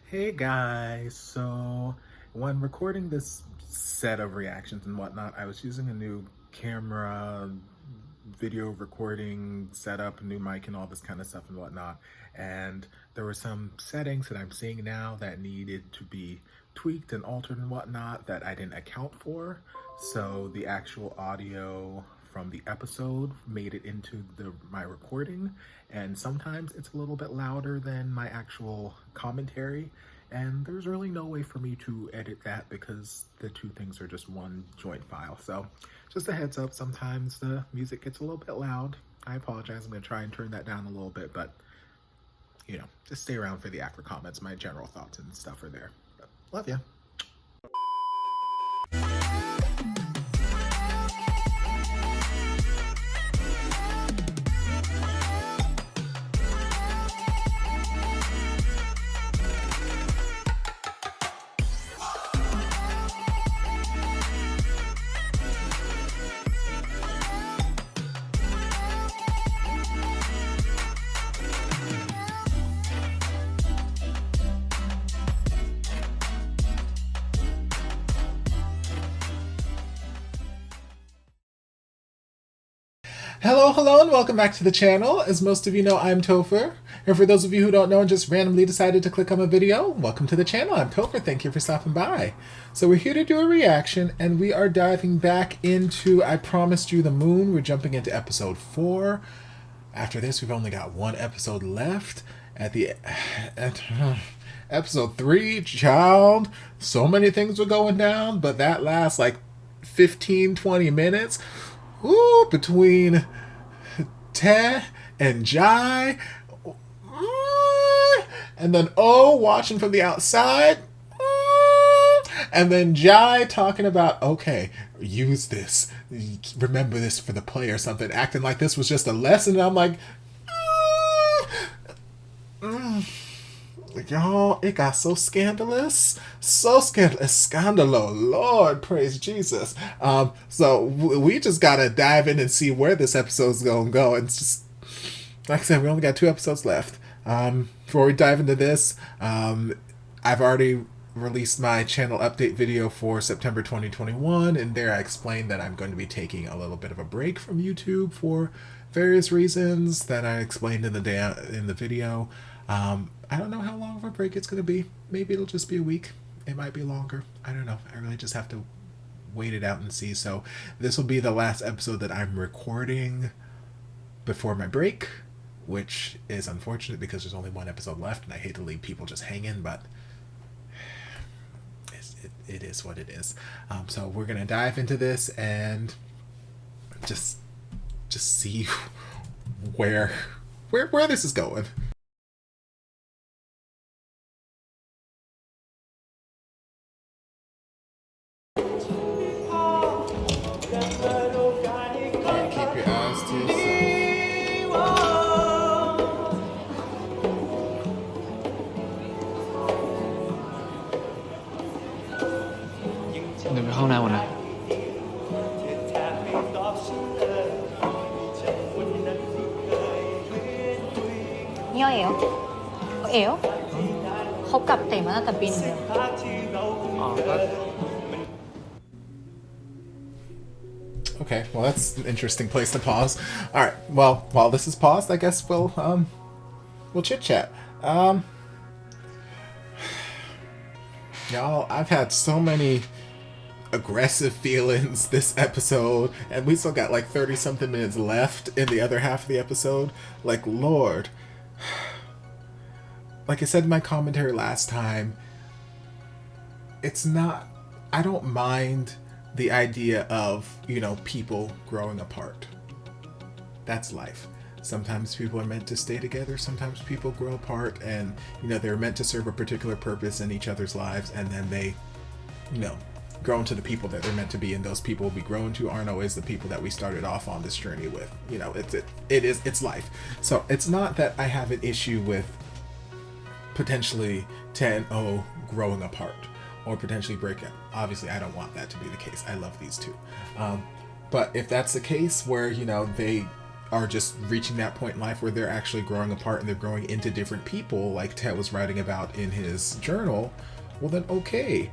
Hey guys, so when recording this set of reactions and whatnot, I was using a new camera, video recording setup, new mic and all this kind of stuff and whatnot. And there were some settings that I'm seeing now that needed to be tweaked and altered and whatnot that I didn't account for. So the actual audio from the episode made it into my recording, and sometimes it's a little bit louder than my actual commentary, and there's really no way for me to edit that because the two things are just one joint file. So just a heads up, sometimes the music gets a little bit loud. I apologize. I'm going to try and turn that down a little bit, but just stay around for the after comments. My general thoughts and stuff are there. But love ya. Hello, and welcome back to the channel. As most of you know, I'm Topher. And for those of you who don't know and just randomly decided to click on my video, welcome to the channel. I'm Topher. Thank you for stopping by. So we're here to do a reaction, and we are diving back into I Promised You the Moon. We're jumping into episode 4. After this, we've only got one episode left. At episode 3, child, so many things were going down, but that last like 15-20 minutes, between Te and Jai, and then watching from the outside, and then Jai talking about, okay, use this, remember this for the play or something, acting like this was just a lesson. And I'm like, y'all, it got so scandalous, scandalo, Lord, praise Jesus. So we just gotta dive in and see where this episode's gonna go. And it's just, like I said, we only got 2 episodes left. Before we dive into this, I've already released my channel update video for September 2021, and there I explained that I'm going to be taking a little bit of a break from YouTube for various reasons that I explained in the video. I don't know how long of a break it's going to be. Maybe it'll just be a week. It might be longer. I don't know. I really just have to wait it out and see. So this will be the last episode that I'm recording before my break, which is unfortunate because there's only 1 episode left, and I hate to leave people just hanging, but it is what it is. So we're going to dive into this and just see where this is going. 이어예요. 예요? เขากลับเตะมาตั้งแต่ปี 1 Okay, well that's an interesting place to pause. All right, well while this is paused, I guess we'll chit chat. Y'all, I've had so many aggressive feelings this episode, and we still got like 30 something minutes left in the other half of the episode. Like, Lord. Like I said in my commentary last time, it's not, I don't mind the idea of, people growing apart. That's life. Sometimes people are meant to stay together, sometimes people grow apart, and, they're meant to serve a particular purpose in each other's lives, and then they, grow into the people that they're meant to be, and those people we grow into aren't always the people that we started off on this journey with. It's life. So it's not that I have an issue with potentially 10-0 growing apart or potentially break up. Obviously, I don't want that to be the case. I love these two. But if that's the case where, they are just reaching that point in life where they're actually growing apart and they're growing into different people, like Ted was writing about in his journal, well then okay,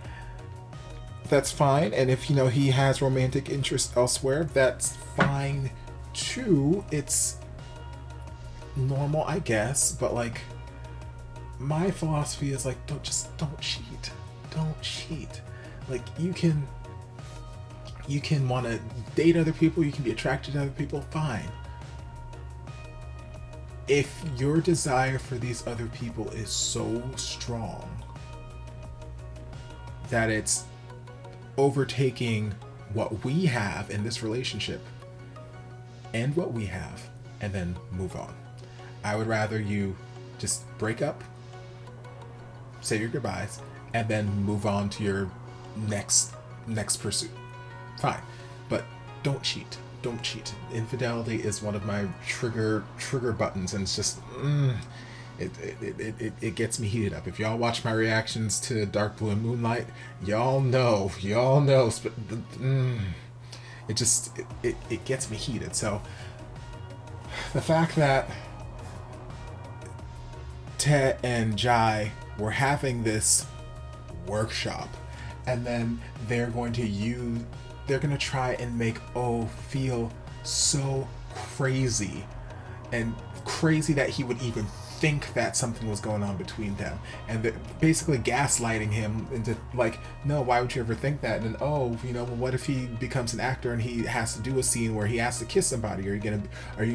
that's fine. And if he has romantic interest elsewhere, that's fine too. It's normal, I guess. But like, my philosophy is like, don't cheat. Don't cheat. Like, you can want to date other people, you can be attracted to other people, fine. If your desire for these other people is so strong that it's overtaking what we have in this relationship, and what we have, and then move on. I would rather you just break up, say your goodbyes, and then move on to your next pursuit. Fine. But don't cheat. Don't cheat. Infidelity is one of my trigger buttons, and it's just it gets me heated up. If y'all watch my reactions to Dark Blue and Moonlight, y'all know. It gets me heated. So the fact that Tet and Jai were having this workshop, and then they're going to try and make O feel so crazy, and crazy that he would even think that something was going on between them, and they're basically gaslighting him into like, no, why would you ever think that? And then, well, what if he becomes an actor and he has to do a scene where he has to kiss somebody? Are you gonna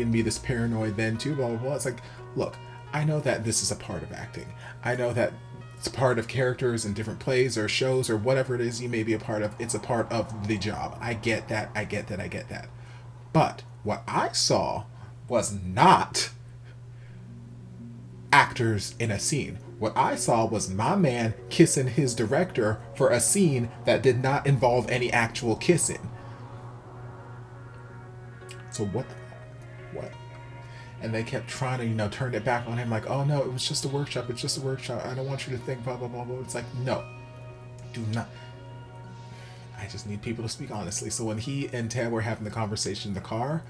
be this paranoid then too? Blah blah blah. It's like, look, I know that this is a part of acting. I know that it's a part of characters in different plays or shows or whatever it is you may be a part of. It's a part of the job. I get that. But what I saw was not actors in a scene. What I saw was my man kissing his director for a scene that did not involve any actual kissing. So what? And they kept trying to, turn it back on him, like, oh no, it was just a workshop. It's just a workshop. I don't want you to think blah blah blah blah. It's like, no, do not. I just need people to speak honestly. So when he and Ted were having the conversation in the car,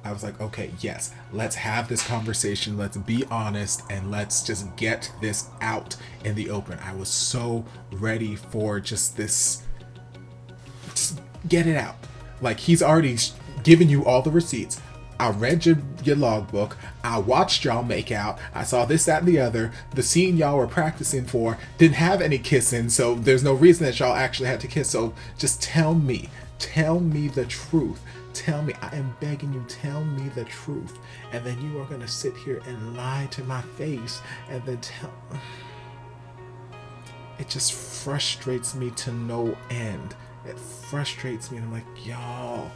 I was like, okay, yes, let's have this conversation. Let's be honest, and let's just get this out in the open. I was so ready for just this. Just get it out. Like, he's already given you all the receipts. I read your logbook. I watched y'all make out. I saw this, that, and the other. The scene y'all were practicing for didn't have any kissing, so there's no reason that y'all actually had to kiss. So just tell me the truth. Tell me, I am begging you, tell me the truth. And then you are going to sit here and lie to my face and then tell. It just frustrates me to no end. It frustrates me, and I'm like, y'all.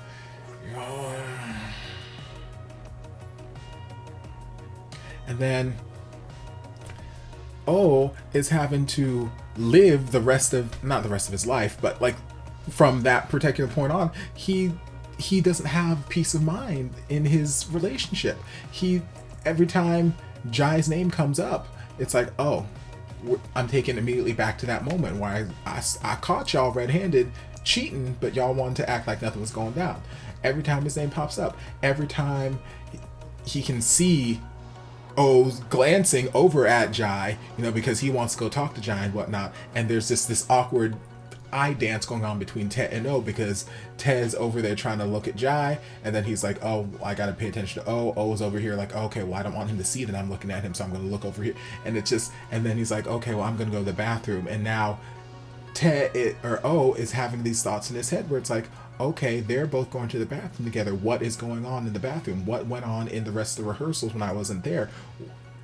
And then O is having to live not the rest of his life, but like from that particular point on, he doesn't have peace of mind in his relationship. Every time Jai's name comes up, it's like, oh, I'm taken immediately back to that moment where I caught y'all red-handed cheating, but y'all wanted to act like nothing was going down. Every time his name pops up, every time he can see O's glancing over at Jai, because he wants to go talk to Jai and whatnot, and there's this awkward eye dance going on between Ted and O, because Ted's over there trying to look at Jai, and then he's like, oh, I gotta pay attention to O. O's over here like, okay, well, I don't want him to see that I'm looking at him, so I'm gonna look over here. And then he's like, okay, well, I'm gonna go to the bathroom. And now O is having these thoughts in his head where it's like, okay, they're both going to the bathroom together. What is going on in the bathroom? What went on in the rest of the rehearsals when I wasn't there?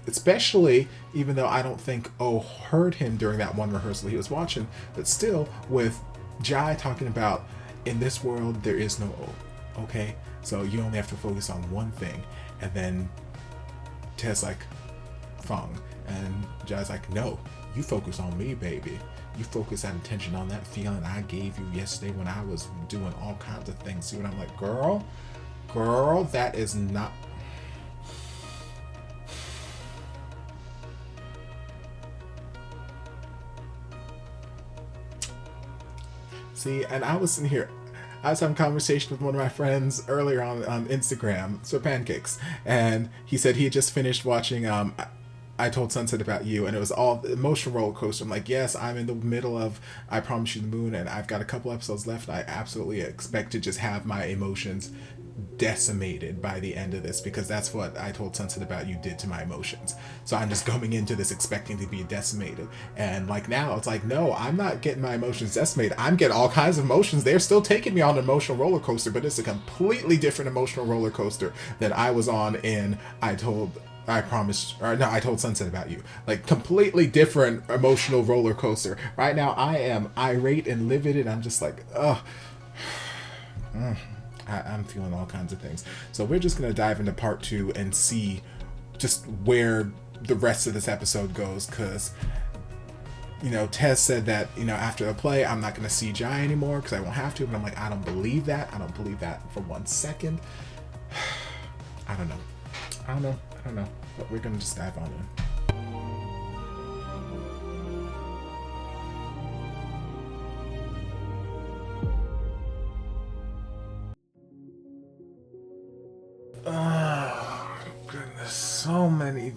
Especially, even though I don't think O heard him during that one rehearsal he was watching, but still, with Jai talking about, in this world, there is no O, okay? So you only have to focus on one thing. And then Ted's like, Fung. And Jai's like, no, you focus on me, baby. You focus that attention on that feeling I gave you yesterday when I was doing all kinds of things. See what I'm like, girl, that is not. See, and I was sitting here, I was having a conversation with one of my friends earlier on Instagram, so pancakes, and he said he had just finished watching I Told Sunset About You, and it was all emotional roller coaster. I'm like, yes, I'm in the middle of I Promise You the Moon, and I've got a couple episodes left. I absolutely expect to just have my emotions decimated by the end of this, because that's what I Told Sunset About You did to my emotions. So I'm just going into this expecting to be decimated, and like now it's like, no, I'm not getting my emotions decimated. I'm getting all kinds of emotions. They're still taking me on an emotional roller coaster, but it's a completely different emotional roller coaster than I was on in I Told Sunset About You. Like, completely different emotional roller coaster. Right now, I am irate and livid, and I'm just like, ugh. I'm feeling all kinds of things. So we're just going to dive into part 2 and see just where the rest of this episode goes, because, you know, Tez said that, you know, after the play, I'm not going to see Jai anymore because I won't have to. But I'm like, I don't believe that. I don't believe that for 1 second. I don't know. But we're going to just dive on in. Oh, goodness. So many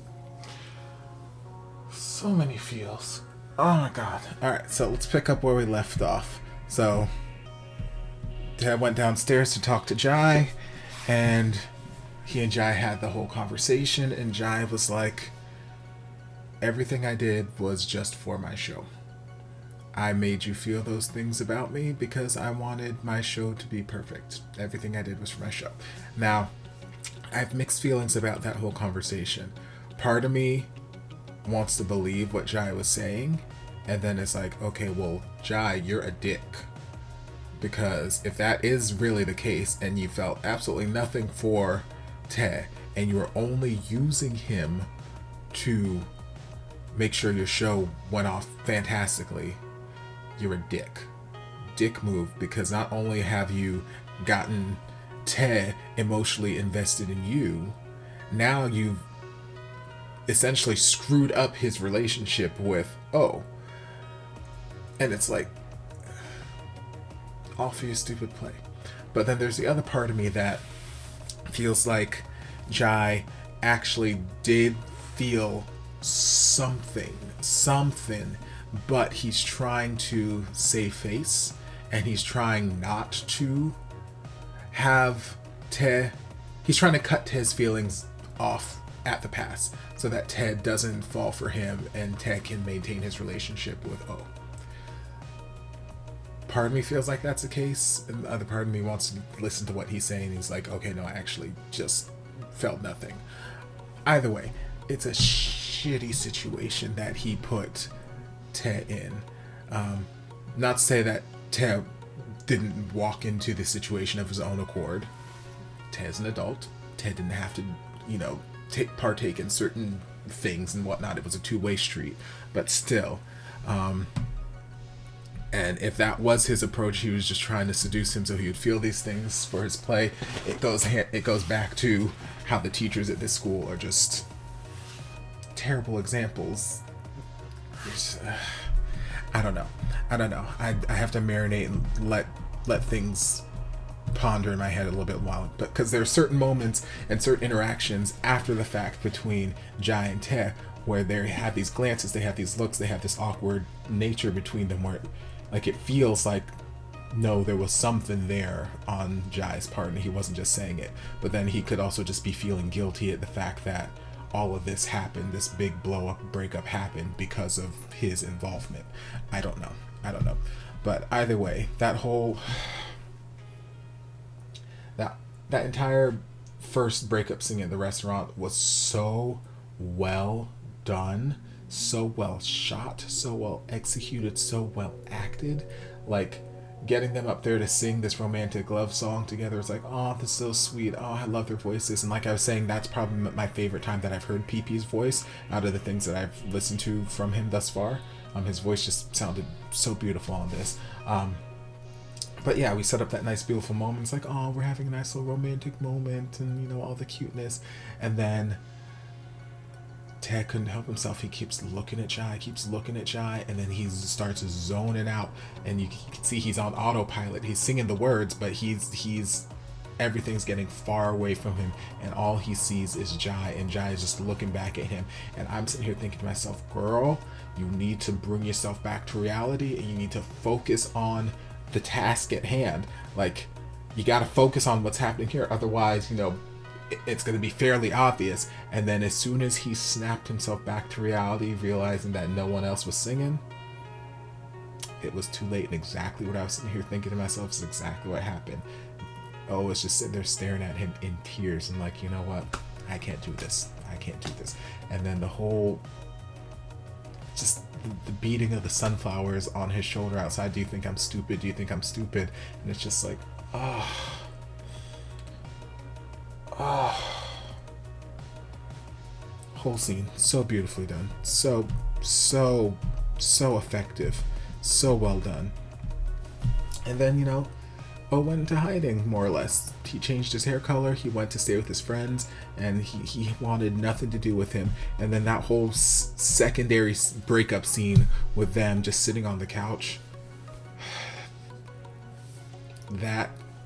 feels. Oh my god. Alright, so let's pick up where we left off. So, Dad went downstairs to talk to Jai, and he and Jai had the whole conversation, and Jai was like, everything I did was just for my show. I made you feel those things about me because I wanted my show to be perfect. Everything I did was for my show. Now, I have mixed feelings about that whole conversation. Part of me wants to believe what Jai was saying, and then it's like, okay, well, Jai, you're a dick. Because if that is really the case, and you felt absolutely nothing for Te, and you were only using him to make sure your show went off fantastically, you're a dick. Dick move, because not only have you gotten Te emotionally invested in you, now you've essentially screwed up his relationship with O. And it's like, all for your stupid play. But then there's the other part of me that feels like Jai actually did feel something, but he's trying to save face, and he's trying not to have Te. He's trying to cut Te's feelings off at the pass so that Ted doesn't fall for him and Ted can maintain his relationship with O. Part of me feels like that's the case, and the other part of me wants to listen to what he's saying. He's like, okay, no, I actually just felt nothing. Either way, it's a shitty situation that he put Ted in. Not to say that Ted didn't walk into the situation of his own accord. Ted's an adult. Ted didn't have to, you know, partake in certain things and whatnot. It was a two-way street, but still. And if that was his approach, he was just trying to seduce him so he would feel these things for his play. It goes back to how the teachers at this school are just terrible examples. I don't know. I have to marinate and let things ponder in my head a little bit while, but because there are certain moments and certain interactions after the fact between Jai and Te where they have these glances, they have these looks, they have this awkward nature between them where, like, it feels like, no, there was something there on Jai's part and he wasn't just saying it. But then he could also just be feeling guilty at the fact that all of this happened, this big breakup happened because of his involvement. I don't know. But either way, that whole that entire first breakup scene at the restaurant was so well done, so well shot, so well executed, so well acted. Like, getting them up there to sing this romantic love song together, it's like, oh, this is so sweet. Oh, I love their voices. And like I was saying, that's probably my favorite time that I've heard PP's voice out of the things that I've listened to from him thus far. His voice just sounded so beautiful on this. But yeah, we set up that nice, beautiful moment. It's like, oh, we're having a nice little romantic moment and, you know, all the cuteness. And then Ted couldn't help himself. He keeps looking at Jai, and then he starts zoning out, and you can see he's on autopilot. He's singing the words, but he's everything's getting far away from him, and all he sees is Jai, and Jai is just looking back at him. And I'm sitting here thinking to myself, girl, you need to bring yourself back to reality, and you need to focus on the task at hand. Like, you got to focus on what's happening here, otherwise, it's going to be fairly obvious. And then as soon as he snapped himself back to reality, realizing that no one else was singing, it was too late. And exactly what I was sitting here thinking to myself is exactly what happened. Oh, was just sitting there staring at him in tears and like, you know what? I can't do this. And then the whole, just the beating of the sunflowers on his shoulder outside. Do you think I'm stupid? And it's just like, whole scene so beautifully done, so effective, so well done. And then O went into hiding, more or less. He changed his hair color, he went to stay with his friends, and he wanted nothing to do with him. And then that whole secondary breakup scene with them just sitting on the couch,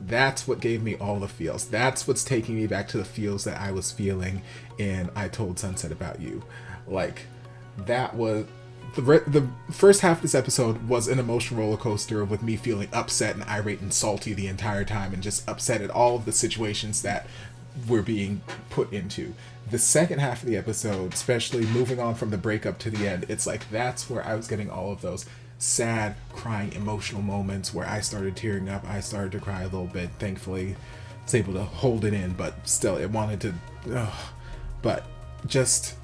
that's what gave me all the feels. That's what's taking me back to the feels that I was feeling in I Told Sunset About You. Like, that was the first half of this episode was an emotional roller coaster with me feeling upset and irate and salty the entire time, and just upset at all of the situations that we're being put into. The second half of the episode, especially moving on from the breakup to the end, it's like that's where I was getting all of those sad, crying, emotional moments where I started tearing up. I started to cry a little bit. Thankfully, I was able to hold it in, but still, it wanted to. But just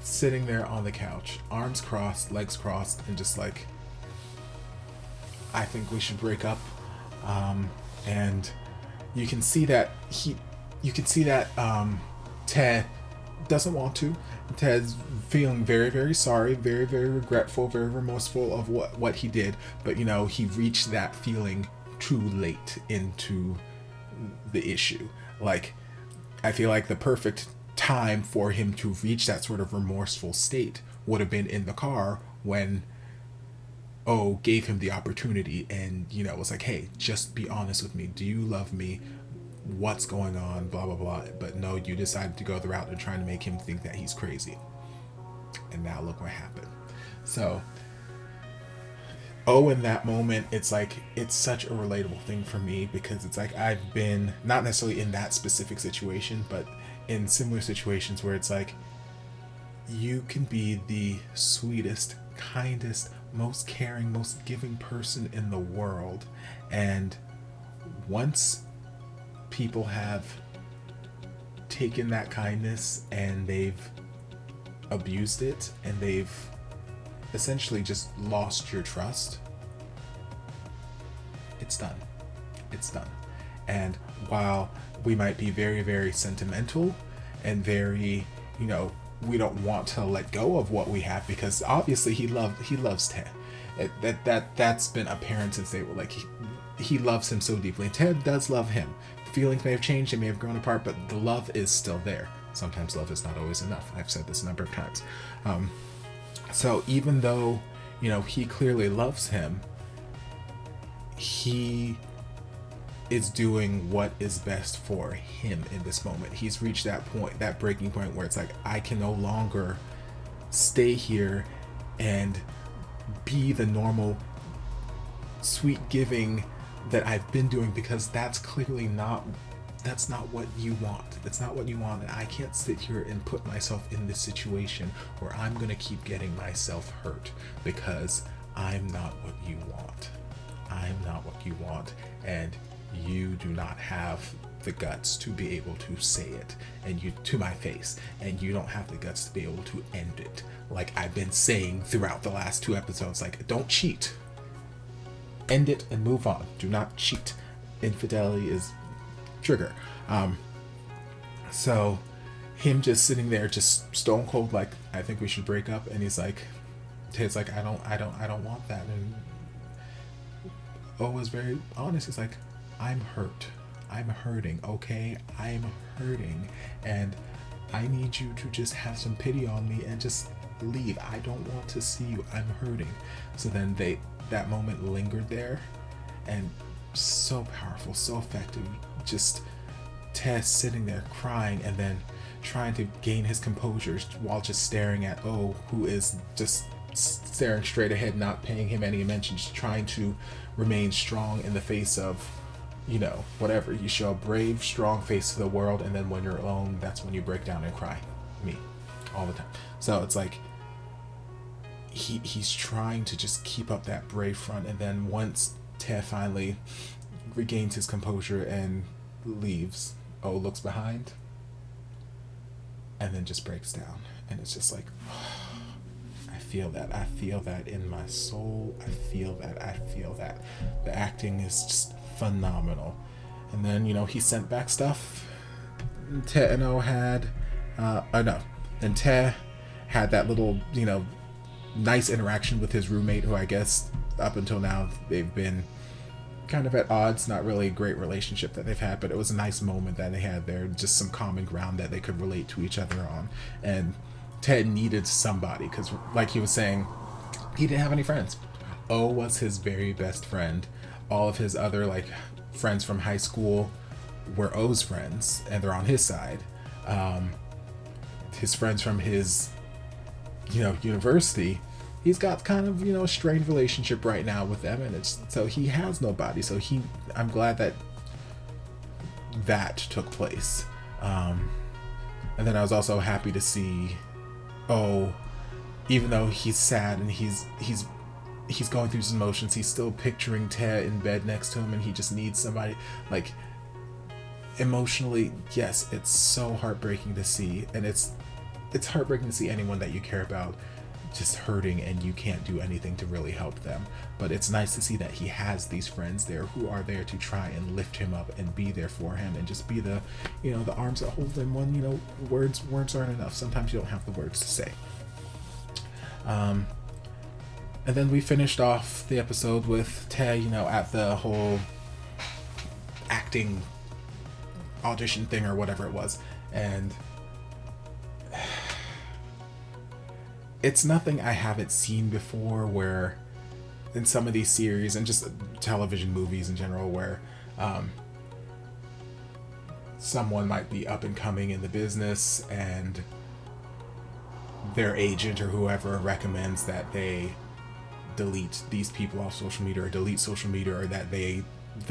sitting there on the couch, arms crossed, legs crossed, and just like, I think we should break up. And you can see that Ted doesn't want to. Ted's feeling very, very sorry, very, very regretful, very remorseful of what he did. But he reached that feeling too late into the issue. Like, I feel like the perfect time for him to reach that sort of remorseful state would have been in the car when gave him the opportunity and was like, hey, just be honest with me. Do you love me? What's going on? Blah blah blah. But no, you decided to go the route of trying to make him think that he's crazy. And now look what happened. So in that moment, it's like, it's such a relatable thing for me, because it's like I've been not necessarily in that specific situation, but in similar situations where it's like, you can be the sweetest, kindest, most caring, most giving person in the world, and once people have taken that kindness and they've abused it and they've essentially just lost your trust, it's done. And while we might be very, very sentimental and very, we don't want to let go of what we have, because obviously he loves Ted. That's been apparent since they were like, he loves him so deeply, and Ted does love him. Feelings may have changed, they may have grown apart, but the love is still there. Sometimes love is not always enough. I've said this a number of times. So even though he clearly loves him, he is doing what is best for him in this moment. He's reached that point, that breaking point where it's like, I can no longer stay here and be the normal sweet giving that I've been doing, because that's clearly not what you want. That's not what you want, and I can't sit here and put myself in this situation where I'm gonna keep getting myself hurt, because I'm not what you want. And you do not have the guts to be able to say it and you to my face, and you don't have the guts to be able to end it, like I've been saying throughout the last 2 episodes. Like, don't cheat, end it and move on. Do not cheat. Infidelity is trigger. So him just sitting there, just stone cold, like, I think we should break up, and he's like, Ted's like, I don't want that. And was very honest. He's like, I'm hurting, okay? I'm hurting. And I need you to just have some pity on me and just leave. I don't want to see you. I'm hurting. So then that moment lingered there, and so powerful, so effective. Just Tess sitting there crying and then trying to gain his composure while just staring at O, who is just staring straight ahead, not paying him any attention, just trying to remain strong in the face of, whatever. You show a brave, strong face to the world, and then when you're alone, that's when you break down and cry. Me. All the time. So it's like he's trying to just keep up that brave front, and then once Te finally regains his composure and leaves, O looks behind and then just breaks down. And it's just like, I feel that in my soul. I feel that the acting is just phenomenal. And then he sent back stuff. Te and O had and Te had that little nice interaction with his roommate, who I guess up until now they've been kind of at odds. Not really a great relationship that they've had, but it was a nice moment that they had there, just some common ground that they could relate to each other on. And Ted needed somebody, because like he was saying, he didn't have any friends. O was his very best friend. All of his other friends from high school were O's friends, and they're on his side. His friends from his university, he's got kind of a strained relationship right now with them, and so he has nobody. So I'm glad that took place. And then I was also happy to see even though he's sad and he's going through his emotions, he's still picturing Te in bed next to him, and he just needs somebody. Emotionally, yes, it's so heartbreaking to see, and it's heartbreaking to see anyone that you care about just hurting and you can't do anything to really help them. But it's nice to see that he has these friends there who are there to try and lift him up and be there for him, and just be the the arms that hold him when words aren't enough. Sometimes you don't have the words to say. And then we finished off the episode with Te at the whole acting audition thing or whatever it was, and it's nothing I haven't seen before, where in some of these series and just television movies in general, where someone might be up and coming in the business and their agent or whoever recommends that they delete these people off social media, or delete social media, or that the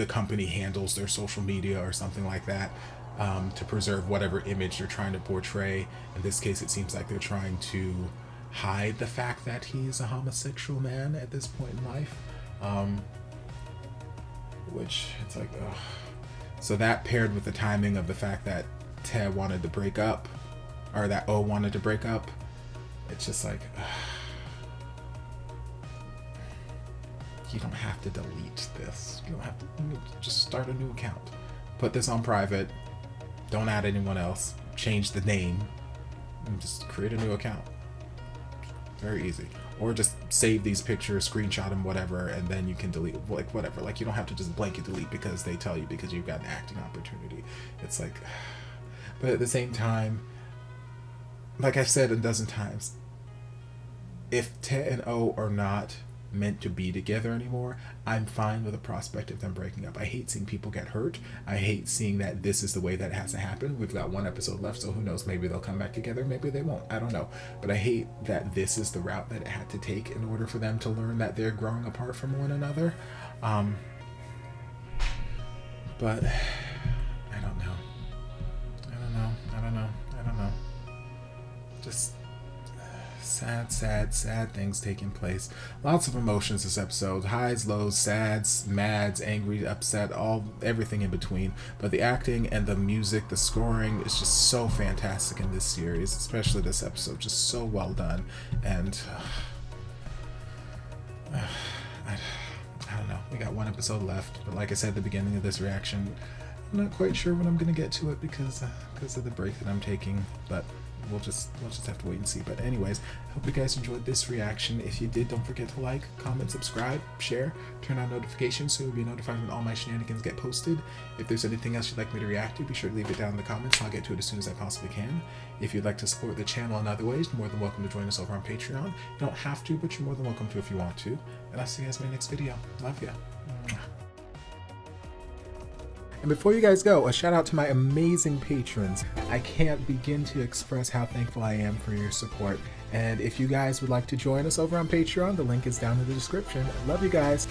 company handles their social media or something like that, to preserve whatever image they're trying to portray. In this case, it seems like they're trying to hide the fact that he's a homosexual man at this point in life, which it's like, ugh. So that paired with the timing of the fact that Te wanted to break up, or that O wanted to break up, it's just like, ugh. You don't have to delete this. You don't have to. Just start a new account. Put this on private. Don't add anyone else. Change the name. And just create a new account. Very easy. Or just save these pictures, screenshot them, whatever, and then you can delete, whatever. You don't have to just blanket delete because they tell you, because you've got an acting opportunity. It's like, but at the same time, like I've said a dozen times, if Te and O are not meant to be together anymore, I'm fine with the prospect of them breaking up. I hate seeing people get hurt. I hate seeing that this is the way that it has to happen. We've got one episode left, so who knows, maybe they'll come back together, maybe they won't, I don't know. But I hate that this is the route that it had to take in order for them to learn that they're growing apart from one another. But I don't know. Just sad things taking place. Lots of emotions this episode. Highs, lows, sads, mads, angry, upset, everything in between. But the acting and the music, the scoring is just so fantastic in this series, especially this episode. Just so well done. And I don't know. We got one episode left, but like I said at the beginning of this reaction, I'm not quite sure when I'm gonna get to it because of the break that I'm taking. But we'll just have to wait and see. But anyways, hope you guys enjoyed this reaction. If you did, don't forget to like, comment, subscribe, share, turn on notifications so you'll be notified when all my shenanigans get posted. If there's anything else you'd like me to react to, be sure to leave it down in the comments. I'll get to it as soon as I possibly can. If you'd like to support the channel in other ways, you're more than welcome to join us over on Patreon. You don't have to, but you're more than welcome to if you want to. And I'll see you guys in my next video. Love ya. And before you guys go, a shout out to my amazing patrons. I can't begin to express how thankful I am for your support. And if you guys would like to join us over on Patreon, the link is down in the description. Love you guys.